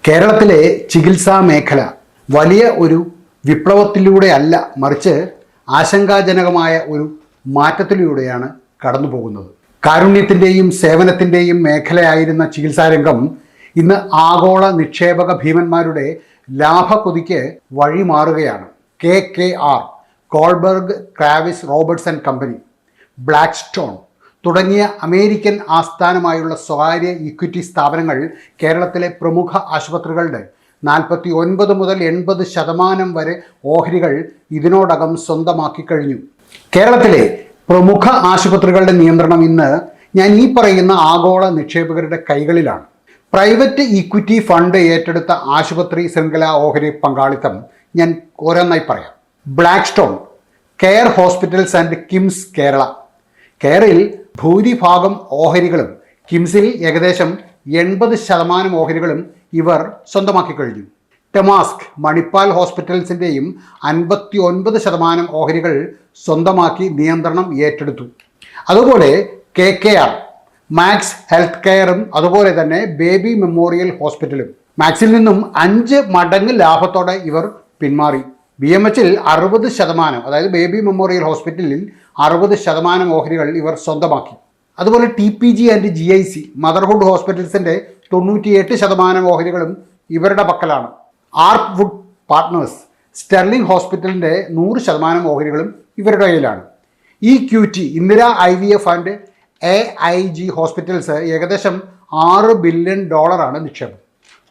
കേരളത്തിലെ ചികിത്സാ മേഖല വലിയ ഒരു വിപ്ലവത്തിലൂടെയല്ല, മറിച്ച് ആശങ്കാജനകമായ ഒരു മാറ്റത്തിലൂടെയാണ് കടന്നു പോകുന്നത്. കാരുണ്യത്തിൻ്റെയും സേവനത്തിൻ്റെയും മേഖലയായിരുന്ന ചികിത്സാരംഗം ഇന്ന് ആഗോള നിക്ഷേപക ഭീമന്മാരുടെ ലാഭക്കൊതിക്ക് വഴിമാറുകയാണ്. KKR, Kohlberg Kravis Roberts and company, Blackstone തുടങ്ങിയ അമേരിക്കൻ ആസ്ഥാനമായുള്ള സ്വകാര്യ ഇക്വിറ്റി സ്ഥാപനങ്ങൾ കേരളത്തിലെ പ്രമുഖ ആശുപത്രികളുടെ 49 മുതൽ 80% വരെ ഓഹരികൾ ഇതിനോടകം സ്വന്തമാക്കി കഴിഞ്ഞു. കേരളത്തിലെ പ്രമുഖ ആശുപത്രികളുടെ നിയന്ത്രണം ഇന്ന് ഞാൻ ഈ പറയുന്ന ആഗോള നിക്ഷേപകരുടെ കൈകളിലാണ്. പ്രൈവറ്റ് ഇക്വിറ്റി ഫണ്ട് ഏറ്റെടുത്ത ആശുപത്രി ശൃംഖല ഓഹരി പങ്കാളിത്തം ഞാൻ ഓരോന്നായി പറയാം. Blackstone, care hospitals and KIMS Kerala. കെയറിൽ ഭൂരിഭാഗം ഓഹരികളും കിംസിൽ ഏകദേശം 80% ഓഹരികളും ഇവർ സ്വന്തമാക്കി കഴിഞ്ഞു. ടെമാസ്ക്, മണിപ്പാൽ ഹോസ്പിറ്റൽസിൻ്റെയും 59% ഓഹരികൾ സ്വന്തമാക്കി നിയന്ത്രണം ഏറ്റെടുത്തു. അതുപോലെ KKR, മാക്സ് ഹെൽത്ത് കെയറും അതുപോലെ തന്നെ ബേബി മെമ്മോറിയൽ ഹോസ്പിറ്റലും. മാക്സിൽ നിന്നും 5 മടങ്ങ് ലാഭത്തോടെ ഇവർ പിന്മാറി. BMHൽ 60%, അതായത് ബേബി മെമ്മോറിയൽ ഹോസ്പിറ്റലിൽ 60% ഓഹരികൾ ഇവർ സ്വന്തമാക്കി. അതുപോലെ TPG ആൻഡ് GIC, മദർഹുഡ് ഹോസ്പിറ്റൽസിൻ്റെ 98% ഓഹരികളും ഇവരുടെ പക്കലാണ്. ആർക്ക് വുഡ് പാർട്ട്നേഴ്സ്, സ്റ്റെർലിംഗ് ഹോസ്പിറ്റലിൻ്റെ 100% ഓഹരികളും ഇവരുടെ കയ്യിലാണ്. EQT, Indira IVF and AIG hospitals ഏകദേശം $6 ബില്യൺ നിക്ഷേപം.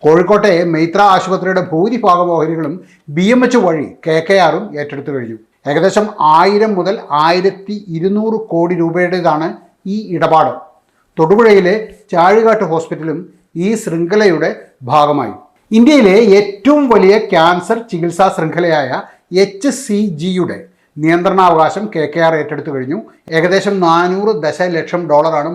കോഴിക്കോട്ടെ മൈത്ര ആശുപത്രിയുടെ ഭൂരിഭാഗം ഓഹരികളും BMH വഴി KKRും ഏറ്റെടുത്തു കഴിഞ്ഞു. ഏകദേശം 1000 മുതൽ 1200 കോടി രൂപയുടേതാണ് ഈ ഇടപാട്. തൊടുപുഴയിലെ ചാഴികാട്ട് ഹോസ്പിറ്റലും ഈ ശൃംഖലയുടെ ഭാഗമായി. ഇന്ത്യയിലെ ഏറ്റവും വലിയ ക്യാൻസർ ചികിത്സാ ശൃംഖലയായ HCGയുടെ നിയന്ത്രണാവകാശം KKR ഏറ്റെടുത്തു കഴിഞ്ഞു. ഏകദേശം $400 ദശലക്ഷം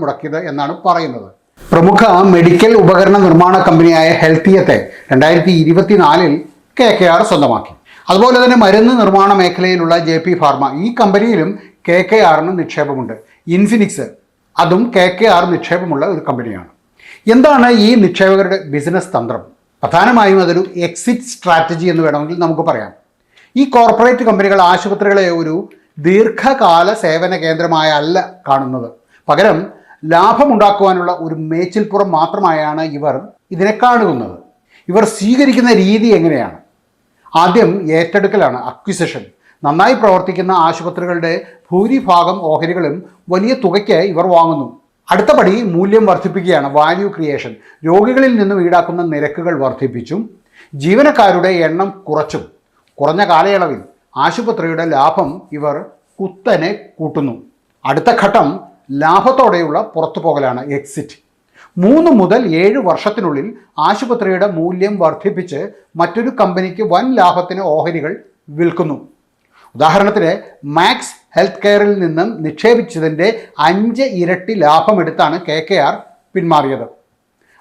മുടക്കിയത് എന്നാണ് പറയുന്നത്. പ്രമുഖ മെഡിക്കൽ ഉപകരണ നിർമ്മാണ കമ്പനിയായ ഹെൽത്തിയത്തെ 2024 KKR സ്വന്തമാക്കി. അതുപോലെ തന്നെ മരുന്ന് നിർമ്മാണ മേഖലയിലുള്ള JP ഫാർമ, ഈ കമ്പനിയിലും KKRന് നിക്ഷേപമുണ്ട്. ഇൻഫിനിക്സ്, അതും KKR നിക്ഷേപമുള്ള ഒരു കമ്പനിയാണ്. എന്താണ് ഈ നിക്ഷേപകരുടെ ബിസിനസ് തന്ത്രം? പ്രധാനമായും അതൊരു എക്സിറ്റ് സ്ട്രാറ്റജി എന്ന് വേണമെങ്കിൽ നമുക്ക് പറയാം. ഈ കോർപ്പറേറ്റ് കമ്പനികൾ ആശുപത്രികളെ ഒരു ദീർഘകാല സേവന കേന്ദ്രമായല്ല കാണുന്നത്, പകരം ലാഭമുണ്ടാക്കുവാനുള്ള ഒരു മേച്ചിൽപ്പുറം മാത്രമായാണ് ഇവർ ഇതിനെ കാണുന്നത്. ഇവർ സ്വീകരിക്കുന്ന രീതി എങ്ങനെയാണ്? ആദ്യം ഏറ്റെടുക്കലാണ്, അക്വിസിഷൻ. നന്നായി പ്രവർത്തിക്കുന്ന ആശുപത്രികളുടെ ഭൂരിഭാഗം ഓഹരികളും വലിയ തുകയ്ക്ക് ഇവർ വാങ്ങുന്നു. അടുത്ത പടി മൂല്യം വർദ്ധിപ്പിക്കുകയാണ്, വാല്യൂ ക്രിയേഷൻ. രോഗികളിൽ നിന്നും ഈടാക്കുന്ന നിരക്കുകൾ വർദ്ധിപ്പിച്ചും ജീവനക്കാരുടെ എണ്ണം കുറച്ചും കുറഞ്ഞ കാലയളവിൽ ആശുപത്രിയുടെ ലാഭം ഇവർ കുത്തനെ കൂട്ടുന്നു. അടുത്ത ഘട്ടം ലാഭത്തോടെയുള്ള പുറത്തുപോകലാണ്, എക്സിറ്റ്. 3 മുതൽ 7 വർഷത്തിനുള്ളിൽ ആശുപത്രിയുടെ മൂല്യം വർദ്ധിപ്പിച്ച് മറ്റൊരു കമ്പനിക്ക് വൻ ലാഭത്തിന് ഓഹരികൾ വിൽക്കുന്നു. ഉദാഹരണത്തിന് മാക്സ് ഹെൽത്ത് കെയറിൽ നിന്നും നിക്ഷേപിച്ചതിൻ്റെ 5 ഇരട്ടി ലാഭമെടുത്താണ് KKR പിന്മാറിയത്.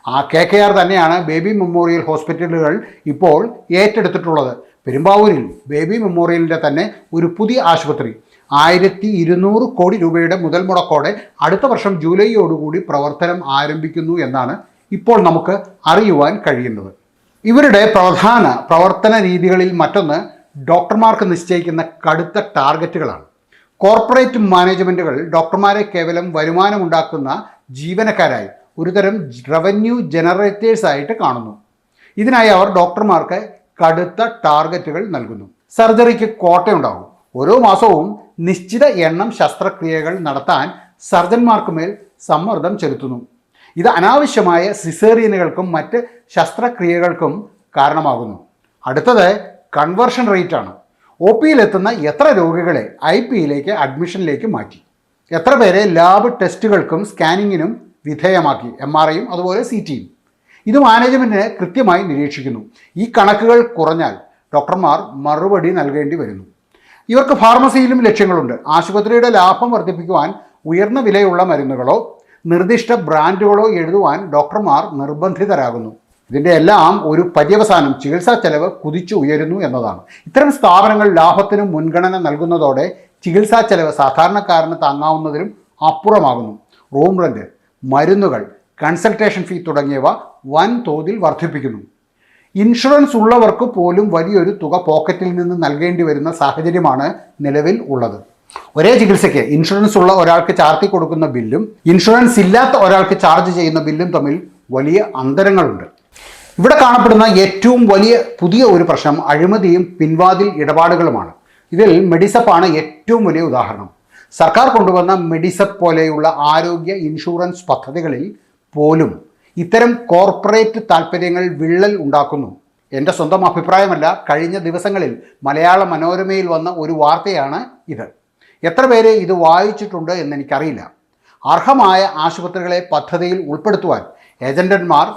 ആ KKR തന്നെയാണ് ബേബി മെമ്മോറിയൽ ഹോസ്പിറ്റലുകൾ ഇപ്പോൾ ഏറ്റെടുത്തിട്ടുള്ളത്. പെരുമ്പാവൂരിൽ ബേബി മെമ്മോറിയലിൻ്റെ തന്നെ ഒരു പുതിയ ആശുപത്രി 1200 കോടി രൂപയുടെ മുതൽ മുടക്കോടെ അടുത്ത വർഷം ജൂലൈയോടുകൂടി പ്രവർത്തനം ആരംഭിക്കുന്നു എന്നാണ് ഇപ്പോൾ നമുക്ക് അറിയുവാൻ കഴിയുന്നത്. ഇവരുടെ പ്രധാന പ്രവർത്തന രീതികളിൽ മറ്റൊന്ന് ഡോക്ടർമാർക്ക് നിശ്ചയിക്കുന്ന കടുത്ത ടാർഗറ്റുകളാണ്. കോർപ്പറേറ്റ് മാനേജ്മെൻറ്റുകൾ ഡോക്ടർമാരെ കേവലം വരുമാനമുണ്ടാക്കുന്ന ജീവനക്കാരായി, ഒരുതരം റവന്യൂ ജനറേറ്റേഴ്സായിട്ട് കാണുന്നു. ഇതിനായി അവർ ഡോക്ടർമാർക്ക് കടുത്ത ടാർഗറ്റുകൾ നൽകുന്നു. സർജറിക്ക് കോട്ടയുണ്ടാകും. ഓരോ മാസവും നിശ്ചിത എണ്ണം ശസ്ത്രക്രിയകൾ നടത്താൻ സർജന്മാർക്ക് മേൽ സമ്മർദ്ദം ചെലുത്തുന്നു. ഇത് അനാവശ്യമായ സിസേറിയനുകൾക്കും മറ്റ് ശസ്ത്രക്രിയകൾക്കും കാരണമാകുന്നു. അടുത്തത് കൺവേർഷൻ റേറ്റ് ആണ്. OPയിലെത്തുന്ന എത്ര രോഗികളെ IPയിലേക്ക് അഡ്മിഷനിലേക്ക് മാറ്റി, എത്ര പേരെ ലാബ് ടെസ്റ്റുകൾക്കും സ്കാനിങ്ങിനും വിധേയമാക്കി, MRIയും അതുപോലെ CTയും. ഇത് മാനേജ്മെൻറ്റിന് കൃത്യമായി നിരീക്ഷിക്കുന്നു. ഈ കണക്കുകൾ കുറഞ്ഞാൽ ഡോക്ടർമാർ മറുപടി നൽകേണ്ടി വരുന്നു. ഇവർക്ക് ഫാർമസിയിലും ലക്ഷ്യങ്ങളുണ്ട്. ആശുപത്രിയുടെ ലാഭം വർദ്ധിപ്പിക്കുവാൻ ഉയർന്ന വിലയുള്ള മരുന്നുകളോ നിർദ്ദിഷ്ട ബ്രാൻഡുകളോ എഴുതുവാൻ ഡോക്ടർമാർ നിർബന്ധിതരാകുന്നു. ഇതിൻ്റെ എല്ലാം ഒരു പര്യവസാനം ചികിത്സാ ചെലവ് കുതിച്ചു ഉയരുന്നു എന്നതാണ്. ഇത്തരം സ്ഥാപനങ്ങൾ ലാഭത്തിനും മുൻഗണന നൽകുന്നതോടെ ചികിത്സാ ചെലവ് സാധാരണക്കാരന് താങ്ങാവുന്നതിനും അപ്പുറമാകുന്നു. റൂം റെന്റ്, മരുന്നുകൾ, കൺസൾട്ടേഷൻ ഫീ തുടങ്ങിയവ വൻതോതിൽ വർദ്ധിപ്പിക്കുന്നു. ഇൻഷുറൻസ് ഉള്ളവർക്ക് പോലും വലിയൊരു തുക പോക്കറ്റിൽ നിന്ന് നൽകേണ്ടി വരുന്ന സാഹചര്യമാണ് നിലവിൽ ഉള്ളത്. ഒരേ ചികിത്സയ്ക്ക് ഇൻഷുറൻസ് ഉള്ള ഒരാൾക്ക് ചാർത്തി കൊടുക്കുന്ന ബില്ലും ഇൻഷുറൻസ് ഇല്ലാത്ത ഒരാൾക്ക് ചാർജ് ചെയ്യുന്ന ബില്ലും തമ്മിൽ വലിയ അന്തരങ്ങളുണ്ട്. ഇവിടെ കാണപ്പെടുന്ന ഏറ്റവും വലിയ പുതിയ ഒരു പ്രശ്നം അഴിമതിയും പിൻവാതിൽ ഇടപാടുകളുമാണ്. ഇതിൽ മെഡിസപ്പാണ് ഏറ്റവും വലിയ ഉദാഹരണം. സർക്കാർ കൊണ്ടുവന്ന മെഡിസപ്പ് പോലെയുള്ള ആരോഗ്യ ഇൻഷുറൻസ് പദ്ധതികളിൽ പോലും ഇത്തരം കോർപ്പറേറ്റ് താൽപ്പര്യങ്ങൾ വിള്ളൽ ഉണ്ടാക്കുന്നു. എൻ്റെ സ്വന്തം അഭിപ്രായമല്ല, കഴിഞ്ഞ ദിവസങ്ങളിൽ മലയാള മനോരമയിൽ വന്ന ഒരു വാർത്തയാണ് ഇത്. എത്ര പേര് ഇത് വായിച്ചിട്ടുണ്ട് എന്നെനിക്കറിയില്ല. അർഹമായ ആശുപത്രികളെ പദ്ധതിയിൽ ഉൾപ്പെടുത്തുവാൻ ഏജന്റന്മാർ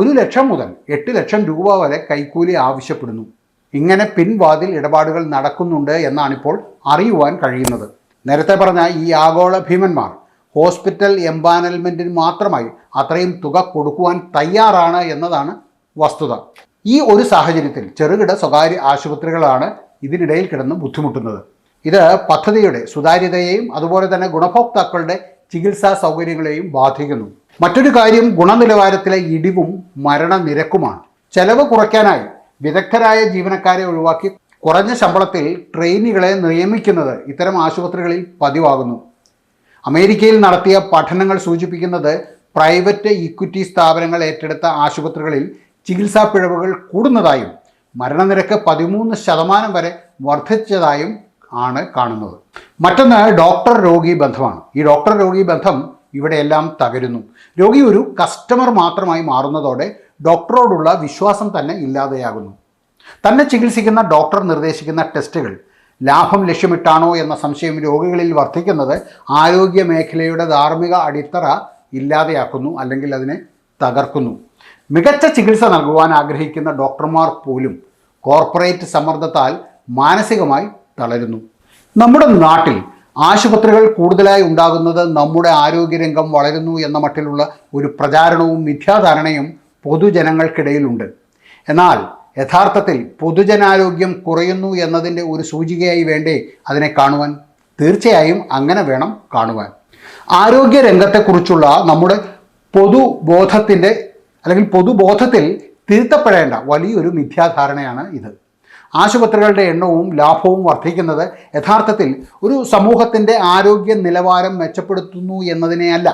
1 ലക്ഷം മുതൽ 8 ലക്ഷം രൂപ വരെ കൈക്കൂലി ആവശ്യപ്പെടുന്നു. ഇങ്ങനെ പിൻവാതിൽ ഇടപാടുകൾ നടക്കുന്നുണ്ട് എന്നാണിപ്പോൾ അറിയുവാൻ കഴിയുന്നത്. നേരത്തെ പറഞ്ഞ ഈ ആഗോള ഭീമന്മാർ ഹോസ്പിറ്റൽ എംപാനൽമെൻറ്റിന് മാത്രമായി അത്രയും തുക കൊടുക്കുവാൻ തയ്യാറാണ് എന്നതാണ് വസ്തുത. ഈ ഒരു സാഹചര്യത്തിൽ ചെറുകിട സ്വകാര്യ ആശുപത്രികളാണ് ഇതിനിടയിൽ കിടന്ന് ബുദ്ധിമുട്ടുന്നത്. ഇത് പദ്ധതിയുടെ സുതാര്യതയെയും അതുപോലെ തന്നെ ഗുണഭോക്താക്കളുടെ ചികിത്സാ സൗകര്യങ്ങളെയും ബാധിക്കുന്നു. മറ്റൊരു കാര്യം ഗുണനിലവാരത്തിലെ ഇടിവും മരണനിരക്കുമാണ്. ചെലവ് കുറയ്ക്കാനായി വിദഗ്ധരായ ജീവനക്കാരെ ഒഴിവാക്കി കുറഞ്ഞ ശമ്പളത്തിൽ ട്രെയിനികളെ നിയമിക്കുന്നത് ഇത്തരം ആശുപത്രികളിൽ പതിവാകുന്നു. അമേരിക്കയിൽ നടത്തിയ പഠനങ്ങൾ സൂചിപ്പിക്കുന്നത് പ്രൈവറ്റ് ഇക്വിറ്റി സ്ഥാപനങ്ങൾ ഏറ്റെടുത്ത ആശുപത്രികളിൽ ചികിത്സാ പിഴവുകൾ കൂടുന്നതായും മരണനിരക്ക് 13% വരെ വർദ്ധിച്ചതായും ആണ് കാണുന്നത്. മറ്റൊന്ന് ഡോക്ടർ രോഗി ബന്ധമാണ്. ഈ ഡോക്ടർ രോഗി ബന്ധം ഇവിടെയെല്ലാം തകരുന്നു. രോഗി ഒരു കസ്റ്റമർ മാത്രമായി മാറുന്നതോടെ ഡോക്ടറോടുള്ള വിശ്വാസം തന്നെ ഇല്ലാതെയാകുന്നു. തന്നെ ചികിത്സിക്കുന്ന ഡോക്ടർ നിർദ്ദേശിക്കുന്ന ടെസ്റ്റുകൾ ലാഭം ലക്ഷ്യമിട്ടാണോ എന്ന സംശയം രോഗികളിൽ വർദ്ധിക്കുന്നത് ആരോഗ്യ മേഖലയുടെ ധാർമ്മിക അടിത്തറ ഇല്ലാതെയാക്കുന്നു, അല്ലെങ്കിൽ അതിനെ തകർക്കുന്നു. മികച്ച ചികിത്സ നൽകുവാൻ ആഗ്രഹിക്കുന്ന ഡോക്ടർമാർ പോലും കോർപ്പറേറ്റ് സമ്മർദ്ദത്താൽ മാനസികമായി തളരുന്നു. നമ്മുടെ നാട്ടിൽ ആശുപത്രികൾ കൂടുതലായി ഉണ്ടാകുന്നത് നമ്മുടെ ആരോഗ്യരംഗം വളരുന്നു എന്ന മട്ടിലുള്ള ഒരു പ്രചാരണവും മിഥ്യാധാരണയും പൊതുജനങ്ങൾക്കിടയിലുണ്ട്. എന്നാൽ യഥാർത്ഥത്തിൽ പൊതുജനാരോഗ്യം കുറയുന്നു എന്നതിൻ്റെ ഒരു സൂചികയായി വേണ്ടേ അതിനെ കാണുവാൻ? തീർച്ചയായും അങ്ങനെ വേണം കാണുവാൻ. ആരോഗ്യ രംഗത്തെക്കുറിച്ചുള്ള നമ്മുടെ പൊതുബോധത്തിൽ തിരുത്തപ്പെടേണ്ട വലിയൊരു മിഥ്യാധാരണയാണ് ഇത്. ആശുപത്രികളുടെ എണ്ണവും ലാഭവും വർദ്ധിക്കുന്നത് യഥാർത്ഥത്തിൽ ഒരു സമൂഹത്തിൻ്റെ ആരോഗ്യ നിലവാരം മെച്ചപ്പെടുത്തുന്നു എന്നതിനെയല്ല,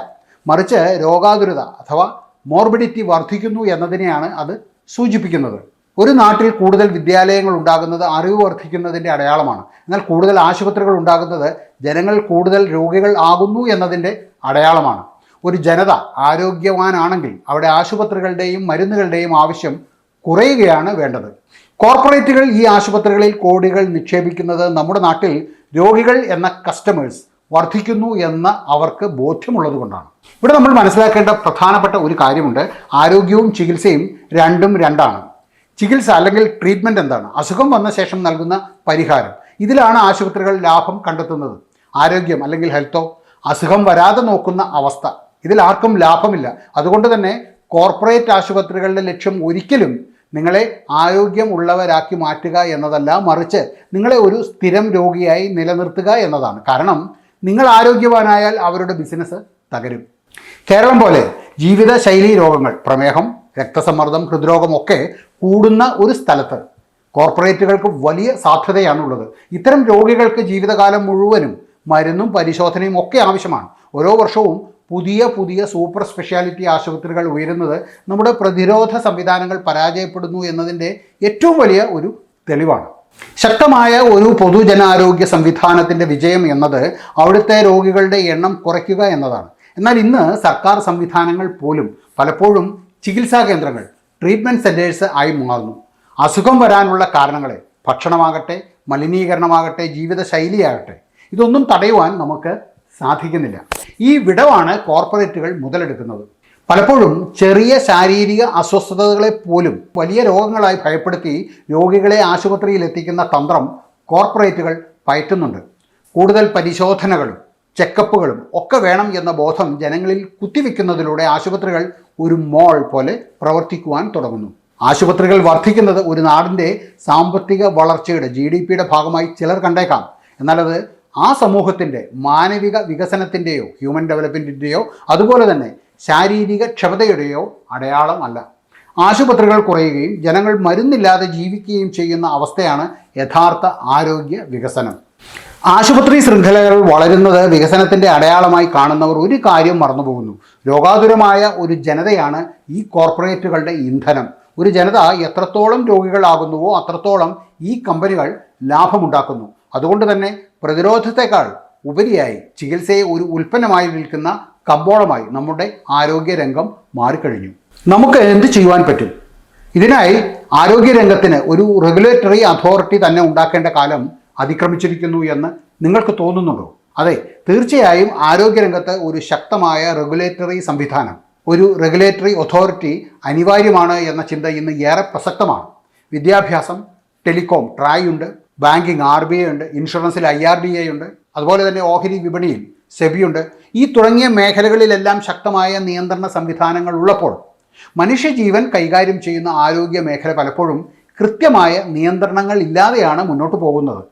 മറിച്ച് രോഗാതുരത അഥവാ മോർബിഡിറ്റി വർദ്ധിക്കുന്നു എന്നതിനെയാണ് അത് സൂചിപ്പിക്കുന്നത്. ഒരു നാട്ടിൽ കൂടുതൽ വിദ്യാലയങ്ങൾ ഉണ്ടാകുന്നത് അറിവ് വർദ്ധിക്കുന്നതിൻ്റെ അടയാളമാണ്. എന്നാൽ കൂടുതൽ ആശുപത്രികൾ ഉണ്ടാകുന്നത് ജനങ്ങൾ കൂടുതൽ രോഗികൾ ആകുന്നു എന്നതിൻ്റെ അടയാളമാണ്. ഒരു ജനത ആരോഗ്യവാനാണെങ്കിൽ അവിടെ ആശുപത്രികളുടെയും മരുന്നുകളുടെയും ആവശ്യം കുറയുകയാണ് വേണ്ടത്. കോർപ്പറേറ്റുകൾ ഈ ആശുപത്രികളിൽ കോടികൾ നിക്ഷേപിക്കുന്നത് നമ്മുടെ നാട്ടിൽ രോഗികൾ എന്ന കസ്റ്റമേഴ്സ് വർദ്ധിക്കുന്നു എന്ന് അവർക്ക് ബോധ്യമുള്ളത് കൊണ്ടാണ്. ഇവിടെ നമ്മൾ മനസ്സിലാക്കേണ്ട പ്രധാനപ്പെട്ട ഒരു കാര്യമുണ്ട്. ആരോഗ്യവും ചികിത്സയും രണ്ടാണ്. ചികിത്സ അല്ലെങ്കിൽ ട്രീറ്റ്മെൻറ്റ് എന്താണ്? അസുഖം വന്ന ശേഷം നൽകുന്ന പരിഹാരം. ഇതിലാണ് ആശുപത്രികൾ ലാഭം കണ്ടെത്തുന്നത്. ആരോഗ്യം അല്ലെങ്കിൽ ഹെൽത്തോ, അസുഖം വരാതെ നോക്കുന്ന അവസ്ഥ, ഇതിൽ ആർക്കും ലാഭമില്ല. അതുകൊണ്ട് തന്നെ കോർപ്പറേറ്റ് ആശുപത്രികളുടെ ലക്ഷ്യം ഒരിക്കലും നിങ്ങളെ ആരോഗ്യമുള്ളവരാക്കി മാറ്റുക എന്നതല്ല, മറിച്ച് നിങ്ങളെ ഒരു സ്ഥിരം രോഗിയായി നിലനിർത്തുക എന്നതാണ്. കാരണം നിങ്ങൾ ആരോഗ്യവാനായാൽ അവരുടെ ബിസിനസ് തകരും. കേരളം പോലെ ജീവിതശൈലി രോഗങ്ങൾ, പ്രമേഹം, രക്തസമ്മർദ്ദം, ഹൃദ്രോഗം ഒക്കെ കൂടുന്ന ഒരു സ്ഥലത്ത് കോർപ്പറേറ്റുകൾക്ക് വലിയ സാധ്യതയാണുള്ളത്. ഇത്തരം രോഗികൾക്ക് ജീവിതകാലം മുഴുവനും മരുന്നും പരിശോധനയും ഒക്കെ ആവശ്യമാണ്. ഓരോ വർഷവും പുതിയ സൂപ്പർ സ്പെഷ്യാലിറ്റി ആശുപത്രികൾ ഉയരുന്നത് നമ്മുടെ പ്രതിരോധ സംവിധാനങ്ങൾ പരാജയപ്പെടുന്നു എന്നതിൻ്റെ ഏറ്റവും വലിയ ഒരു തെളിവാണ്. ശക്തമായ ഒരു പൊതുജനാരോഗ്യ സംവിധാനത്തിൻ്റെ വിജയം എന്നത് അവിടുത്തെ രോഗികളുടെ എണ്ണം കുറയ്ക്കുക എന്നതാണ്. എന്നാൽ ഇന്ന് സർക്കാർ സംവിധാനങ്ങൾ പോലും പലപ്പോഴും ചികിത്സാ കേന്ദ്രങ്ങൾ, ട്രീറ്റ്മെൻറ്റ് സെൻറ്റേഴ്സ് ആയി മാറുന്നു. അസുഖം വരാനുള്ള കാരണങ്ങളെ, ഭക്ഷണമാകട്ടെ, മലിനീകരണമാകട്ടെ, ജീവിതശൈലിയാകട്ടെ, ഇതൊന്നും തടയുവാൻ നമുക്ക് സാധിക്കുന്നില്ല. ഈ വിടവാണ് കോർപ്പറേറ്റുകൾ മുതലെടുക്കുന്നത്. പലപ്പോഴും ചെറിയ ശാരീരിക അസ്വസ്ഥതകളെ പോലും വലിയ രോഗങ്ങളായി ഭയപ്പെടുത്തി രോഗികളെ ആശുപത്രിയിൽ എത്തിക്കുന്ന തന്ത്രം കോർപ്പറേറ്റുകൾ പയറ്റുന്നുണ്ട്. കൂടുതൽ പരിശോധനകളും ചെക്കപ്പുകളും ഒക്കെ വേണം എന്ന ബോധം ജനങ്ങളിൽ കുത്തിവെക്കുന്നതിലൂടെ ആശുപത്രികൾ ഒരു മോൾ പോലെ പ്രവർത്തിക്കുവാൻ തുടങ്ങുന്നു. ആശുപത്രികൾ വർദ്ധിക്കുന്നത് ഒരു നാടിൻ്റെ സാമ്പത്തിക വളർച്ചയുടെ GDPയുടെ ഭാഗമായി ചിലർ കണ്ടേക്കാം. എന്നാൽ അത് ആ സമൂഹത്തിൻ്റെ മാനവിക വികസനത്തിൻ്റെയോ ഹ്യൂമൻ ഡെവലപ്മെൻറ്റിൻ്റെയോ അതുപോലെ തന്നെ ശാരീരിക ക്ഷമതയുടെയോ അടയാളമല്ല. ആശുപത്രികൾ കുറയുകയും ജനങ്ങൾ മരുന്നില്ലാതെ ജീവിക്കുകയും ചെയ്യുന്ന അവസ്ഥയാണ് യഥാർത്ഥ ആരോഗ്യ വികസനം. ആശുപത്രി ശൃംഖലകൾ വളരുന്നത് വികസനത്തിൻ്റെ അടയാളമായി കാണുന്നവർ ഒരു കാര്യം മറന്നുപോകുന്നു. രോഗാതുരമായ ഒരു ജനതയാണ് ഈ കോർപ്പറേറ്റുകളുടെ ഇന്ധനം. ഒരു ജനത എത്രത്തോളം രോഗികളാകുന്നുവോ അത്രത്തോളം ഈ കമ്പനികൾ ലാഭമുണ്ടാക്കുന്നു. അതുകൊണ്ട് തന്നെ പ്രതിരോധത്തെക്കാൾ ഉപരിയായി ചികിത്സയെ ഒരു ഉൽപ്പന്നമായി വിൽക്കുന്ന കമ്പോളമായി നമ്മുടെ ആരോഗ്യരംഗം മാറിക്കഴിഞ്ഞു. നമുക്ക് എന്ത് ചെയ്യുവാൻ പറ്റും? ഇതിനായി ആരോഗ്യരംഗത്തിന് ഒരു റെഗുലേറ്ററി അതോറിറ്റി തന്നെ ഉണ്ടാക്കേണ്ട കാലം അതിക്രമിച്ചിരിക്കുന്നു എന്ന് നിങ്ങൾക്ക് തോന്നുന്നുണ്ടോ? അതെ, തീർച്ചയായും ആരോഗ്യരംഗത്ത് ഒരു ശക്തമായ റെഗുലേറ്ററി സംവിധാനം, ഒരു റെഗുലേറ്ററി അതോറിറ്റി അനിവാര്യമാണ് എന്ന ചിന്ത ഇന്ന് ഏറെ പ്രസക്തമാണ്. വിദ്യാഭ്യാസം, ടെലികോം ട്രായ് ഉണ്ട്, ബാങ്കിങ് RBI ഉണ്ട്, ഇൻഷുറൻസിൽ IRDA ഉണ്ട്, അതുപോലെ തന്നെ ഓഹരി വിപണിയിൽ സെബി ഉണ്ട്. ഈ തുടങ്ങിയ മേഖലകളിലെല്ലാം ശക്തമായ നിയന്ത്രണ സംവിധാനങ്ങൾ ഉള്ളപ്പോൾ മനുഷ്യജീവൻ കൈകാര്യം ചെയ്യുന്ന ആരോഗ്യ മേഖല പലപ്പോഴും കൃത്യമായ നിയന്ത്രണങ്ങൾ ഇല്ലാതെയാണ് മുന്നോട്ട് പോകുന്നത്.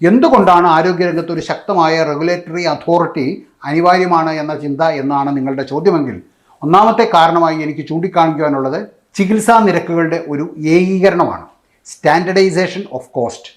എന്തുകൊണ്ടാണ് ആരോഗ്യരംഗത്ത് ഒരു ശക്തമായ റെഗുലേറ്ററി അതോറിറ്റി അനിവാര്യമാണ് എന്ന ചിന്ത എന്നാണ് നിങ്ങളുടെ ചോദ്യമെങ്കിൽ, ഒന്നാമത്തെ കാരണമായി എനിക്ക് ചൂണ്ടിക്കാണിക്കുവാനുള്ളത് ചികിത്സാ നിരക്കുകളുടെ ഒരു ഏകീകരണമാണ്. Standardisation of cost.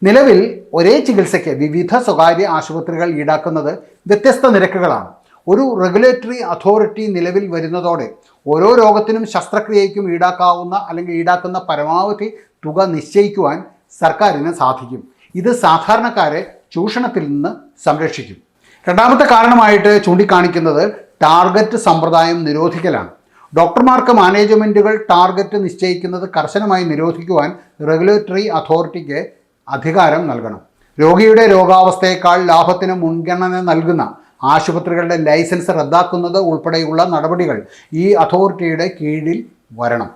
നിലവിൽ ഒരേ ചികിത്സയ്ക്ക് വിവിധ സ്വകാര്യ ആശുപത്രികൾ ഈടാക്കുന്നത് വ്യത്യസ്ത നിരക്കുകളാണ്. ഒരു റെഗുലേറ്ററി അതോറിറ്റി നിലവിൽ വരുന്നതോടെ ഓരോ രോഗത്തിനും ശസ്ത്രക്രിയയ്ക്കും ഈടാക്കുന്ന പരമാവധി തുക നിശ്ചയിക്കുവാൻ സർക്കാരിന് സാധിക്കും. ഇത് സാധാരണക്കാരെ ചൂഷണത്തിൽ നിന്ന് സംരക്ഷിക്കും. രണ്ടാമത്തെ കാരണമായിട്ട് ചൂണ്ടിക്കാണിക്കുന്നത് ടാർഗറ്റ് സമ്പ്രദായം നിരോധിക്കലാണ്. ഡോക്ടർമാർക്ക് മാനേജ്മെൻറ്റുകൾ ടാർഗറ്റ് നിശ്ചയിക്കുന്നത് കർശനമായി നിരോധിക്കുവാൻ റെഗുലേറ്ററി അതോറിറ്റിക്ക് അധികാരം നൽകണം. രോഗിയുടെ രോഗാവസ്ഥയേക്കാൾ ലാഭത്തിന് മുൻഗണന നൽകുന്ന ആശുപത്രികളുടെ ലൈസൻസ് റദ്ദാക്കുന്നത് ഉൾപ്പെടെയുള്ള നടപടികൾ ഈ അതോറിറ്റിയുടെ കീഴിൽ വരണം.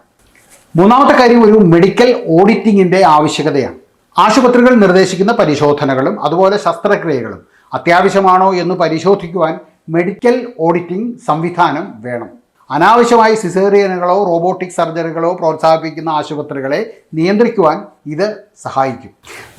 മൂന്നാമത്തെ കാര്യം ഒരു മെഡിക്കൽ ഓഡിറ്റിങ്ങിൻ്റെ ആവശ്യകതയാണ്. ആശുപത്രികൾ നിർദ്ദേശിക്കുന്ന പരിശോധനകളും അതുപോലെ ശസ്ത്രക്രിയകളും അത്യാവശ്യമാണോ എന്ന് പരിശോധിക്കുവാൻ മെഡിക്കൽ ഓഡിറ്റിംഗ് സംവിധാനം വേണം. അനാവശ്യമായി സിസേറിയനുകളോ റോബോട്ടിക് സർജറികളോ പ്രോത്സാഹിപ്പിക്കുന്ന ആശുപത്രികളെ നിയന്ത്രിക്കുവാൻ ഇത് സഹായിക്കും.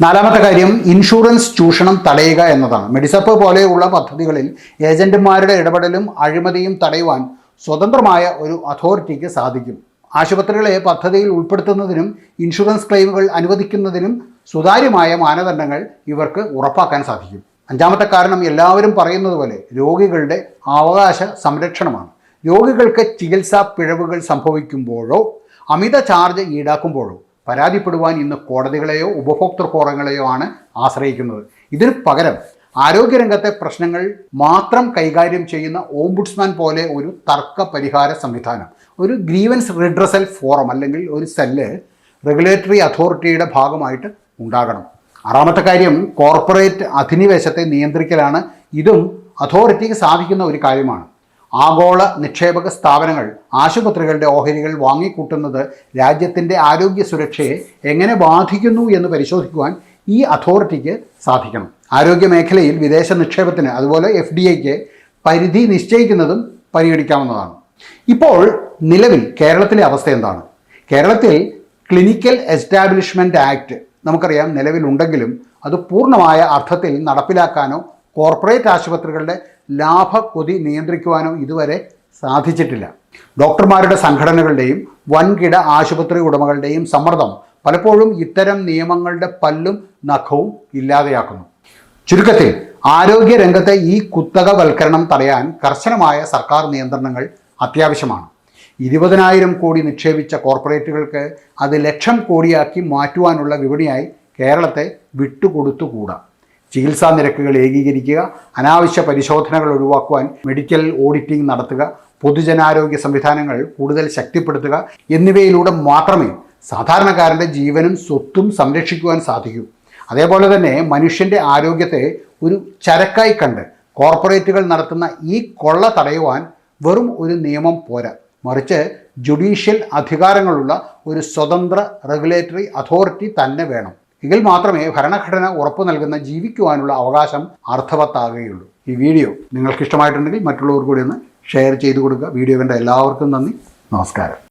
നാലാമത്തെ കാര്യം ഇൻഷുറൻസ് ചൂഷണം തടയുക എന്നതാണ്. മെഡിസപ്പ് പോലെയുള്ള പദ്ധതികളിൽ ഏജന്റുമാരുടെ ഇടപെടലും അഴിമതിയും തടയുവാൻ സ്വതന്ത്രമായ ഒരു അതോറിറ്റിക്ക് സാധിക്കും. ആശുപത്രികളെ പദ്ധതിയിൽ ഉൾപ്പെടുത്തുന്നതിനും ഇൻഷുറൻസ് ക്ലെയിമുകൾ അനുവദിക്കുന്നതിനും സുതാര്യമായ മാനദണ്ഡങ്ങൾ ഇവർക്ക് ഉറപ്പാക്കാൻ സാധിക്കും. അഞ്ചാമത്തെ കാരണം എല്ലാവരും പറയുന്നത് പോലെ രോഗികളുടെ അവകാശ സംരക്ഷണമാണ്. രോഗികൾക്ക് ചികിത്സാ പിഴവുകൾ സംഭവിക്കുമ്പോഴോ അമിത ചാർജ് ഈടാക്കുമ്പോഴോ പരാതിപ്പെടുവാൻ ഇന്ന് കോടതികളെയോ ഉപഭോക്തൃ ഫോറങ്ങളെയോ ആണ് ആശ്രയിക്കുന്നത്. ഇതിന് പകരം ആരോഗ്യരംഗത്തെ പ്രശ്നങ്ങൾ മാത്രം കൈകാര്യം ചെയ്യുന്ന ഓംബുഡ്സ്മാൻ പോലെ ഒരു തർക്ക പരിഹാര സംവിധാനം, ഒരു ഗ്രീവൻസ് റിഡ്രസൽ ഫോറം അല്ലെങ്കിൽ ഒരു സെല്ല് റെഗുലേറ്ററി അതോറിറ്റിയുടെ ഭാഗമായിട്ട് ഉണ്ടാകണം. ആറാമത്തെ കാര്യം കോർപ്പറേറ്റ് അധിനിവേശത്തെ നിയന്ത്രിക്കലാണ്. ഇതും അതോറിറ്റിക്ക് സാധിക്കുന്ന ഒരു കാര്യമാണ്. ആഗോള നിക്ഷേപക സ്ഥാപനങ്ങൾ ആശുപത്രികളുടെ ഓഹരികൾ വാങ്ങിക്കൂട്ടുന്നത് രാജ്യത്തിൻ്റെ ആരോഗ്യ സുരക്ഷയെ എങ്ങനെ ബാധിക്കുന്നു എന്ന് പരിശോധിക്കുവാൻ ഈ അതോറിറ്റിക്ക് സാധിക്കണം. ആരോഗ്യ മേഖലയിൽ വിദേശ നിക്ഷേപത്തിന് അതുപോലെ FDIക്ക് പരിധി നിശ്ചയിക്കുന്നതും പരിഗണിക്കാവുന്നതാണ്. ഇപ്പോൾ നിലവിൽ കേരളത്തിലെ അവസ്ഥ എന്താണ്? കേരളത്തിൽ ക്ലിനിക്കൽ എസ്റ്റാബ്ലിഷ്മെൻറ്റ് ആക്ട് നമുക്കറിയാം നിലവിലുണ്ടെങ്കിലും അത് പൂർണ്ണമായ അർത്ഥത്തിൽ നടപ്പിലാക്കാനോ കോർപ്പറേറ്റ് ആശുപത്രികളുടെ ലാഭക്കൊതി നിയന്ത്രിക്കുവാനോ ഇതുവരെ സാധിച്ചിട്ടില്ല. ഡോക്ടർമാരുടെ സംഘടനകളുടെയും വൻകിട ആശുപത്രി ഉടമകളുടെയും സമ്മർദ്ദം പലപ്പോഴും ഇത്തരം നിയമങ്ങളുടെ പല്ലും നഖവും ഇല്ലാതെയാക്കുന്നു. ചുരുക്കത്തിൽ ആരോഗ്യരംഗത്തെ ഈ കുത്തകവൽക്കരണം തടയാൻ കർശനമായ സർക്കാർ നിയന്ത്രണങ്ങൾ അത്യാവശ്യമാണ്. 20,000 കോടി നിക്ഷേപിച്ച കോർപ്പറേറ്റുകൾക്ക് അത് ലക്ഷം കോടിയാക്കി മാറ്റുവാനുള്ള വിപണിയായി കേരളത്തെ വിട്ടുകൊടുത്തുകൂടാ. ചികിത്സാ നിരക്കുകൾ ഏകീകരിക്കുക, അനാവശ്യ പരിശോധനകൾ ഒഴിവാക്കുവാൻ മെഡിക്കൽ ഓഡിറ്റിംഗ് നടത്തുക, പൊതുജനാരോഗ്യ സംവിധാനങ്ങൾ കൂടുതൽ ശക്തിപ്പെടുത്തുക എന്നിവയിലൂടെ മാത്രമേ സാധാരണക്കാരൻ്റെ ജീവനും സ്വത്തും സംരക്ഷിക്കുവാൻ സാധിക്കൂ. അതേപോലെ തന്നെ മനുഷ്യൻ്റെ ആരോഗ്യത്തെ ഒരു ചരക്കായി കണ്ട് കോർപ്പറേറ്റുകൾ നടത്തുന്ന ഈ കൊള്ള തടയുവാൻ വെറും ഒരു നിയമം പോരാ, മറിച്ച് ജുഡീഷ്യൽ അധികാരങ്ങളുള്ള ഒരു സ്വതന്ത്ര റെഗുലേറ്ററി അതോറിറ്റി തന്നെ വേണം. എങ്കിൽ മാത്രമേ ഭരണഘടന ഉറപ്പു നൽകുന്ന ജീവിക്കുവാനുള്ള അവകാശം അർത്ഥവത്താകുകയുള്ളൂ. ഈ വീഡിയോ നിങ്ങൾക്ക് ഇഷ്ടമായിട്ടുണ്ടെങ്കിൽ മറ്റുള്ളവർ കൂടി ഒന്ന് ഷെയർ ചെയ്തു കൊടുക്കുക. വീഡിയോ കണ്ട എല്ലാവർക്കും നന്ദി. നമസ്കാരം.